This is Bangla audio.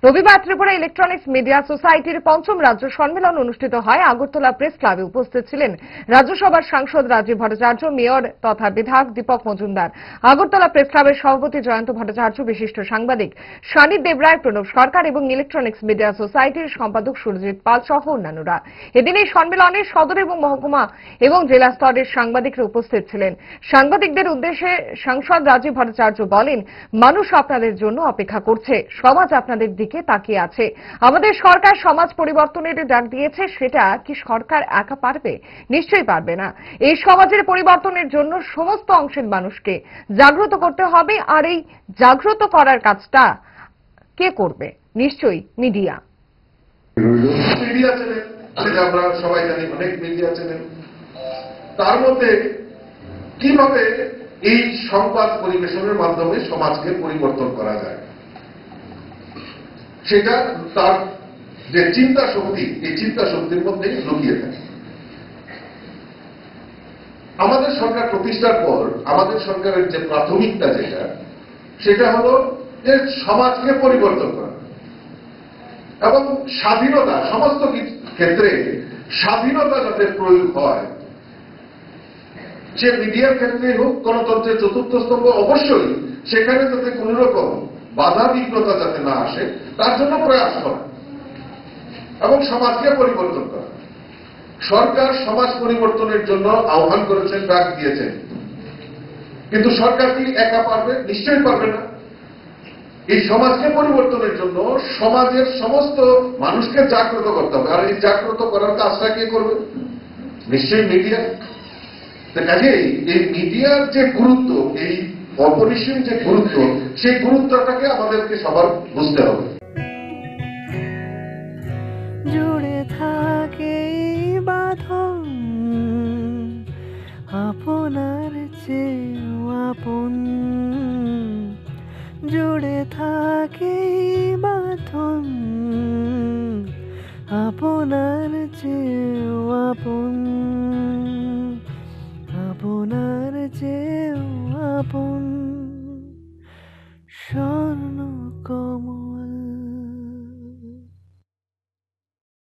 রবিবার ত্রিপুরা ইলেকট্রনিক্স মিডিয়া সোসাইটির পঞ্চম রাজ্য সম্মেলন অনুষ্ঠিত হয়। আগরতলা প্রেস ক্লাবে উপস্থিত ছিলেন রাজ্যসভার সাংসদ রাজীব ভট্টাচার্য, মেয়র তথা বিধায়ক দীপক মজুমদার, আগরতলা প্রেস ক্লাবের সভাপতি জয়ন্ত ভট্টাচার্য, বিশিষ্ট সাংবাদিক সানিদ দেবরায়, প্রণব সরকার এবং ইলেকট্রনিক্স মিডিয়া সোসাইটির সম্পাদক সুরজিৎ পাল সহ অন্যান্যরা। এদিন এই সম্মেলনে সদর এবং মহকুমা এবং জেলা স্তরের সাংবাদিকরা উপস্থিত ছিলেন। সাংবাদিকদের উদ্দেশ্যে সাংসদ রাজীব ভট্টাচার্য বলেন, মানুষ আপনাদের জন্য অপেক্ষা করছে, সমাজ আপনাদের দিকে তাকিয়ে আছে। আমাদের সরকার সমাজ পরিবর্তনের ডাক দিয়েছে, সেটা কি সরকার একা পারবে? নিশ্চয়ই পারবে না। এই সমাজের পরিবর্তনের জন্য সমস্ত অংশের মানুষকে জাগ্রত করতে হবে, আর এই জাগ্রত করার কাজটা কে করবে? নিশ্চয়ই মিডিয়া। মিডিয়া চ্যানেল, যেটা আমরা সবাই জানি, অনেক মিডিয়া চ্যানেল। তার মধ্যে কিভাবে এই সংবাদ পরিবেশনের মাধ্যমে সমাজকে পরিবর্তন করা যায়, সেটা তার যে চিন্তা শক্তি, এই চিন্তা শক্তির মধ্যে লুকিয়ে থাকে। আমাদের সরকার প্রতিষ্ঠার পর আমাদের সরকারের যে প্রাথমিকতা সেটা হলো যে সমাজকে পরিবর্তন করা এবং স্বাধীনতা, সমস্ত ক্ষেত্রে স্বাধীনতা যাতে প্রয়োগ হয়, সে মিডিয়ার ক্ষেত্রে হোক, গণতন্ত্রের চতুর্থ স্তম্ভ, অবশ্যই সেখানে যাতে কোন রকম বাধা বিঘ্নতা যাতে না আসে, তার জন্য প্রয়াস করা এবং সমাজকে পরিবর্তন করা। সরকার সমাজ পরিবর্তনের জন্য আহ্বান করেছেন, ডাক দিয়েছেন, কিন্তু সরকার কি একা পারবে? নিশ্চয়ই পারবে না। এই সমাজকে পরিবর্তনের জন্য সমাজের সমস্ত মানুষকে জাগ্রত করতে হবে, আর এই জাগ্রত করার কাজটা কে করবে? নিশ্চয়ই মিডিয়া। কাজেই এই মিডিয়ার যে গুরুত্ব, এই অপরিসীম যে গুরুত্ব, সেই গুরুত্বটাকে আমাদেরকে সবার বুঝতে হবে। জুড়ে থাকে বাঁধন আপনার চেয়েও আপন, জুড়ে থাকে বাঁধন আপনার চেয়েও আপন, আপনার চেয়েও আপন।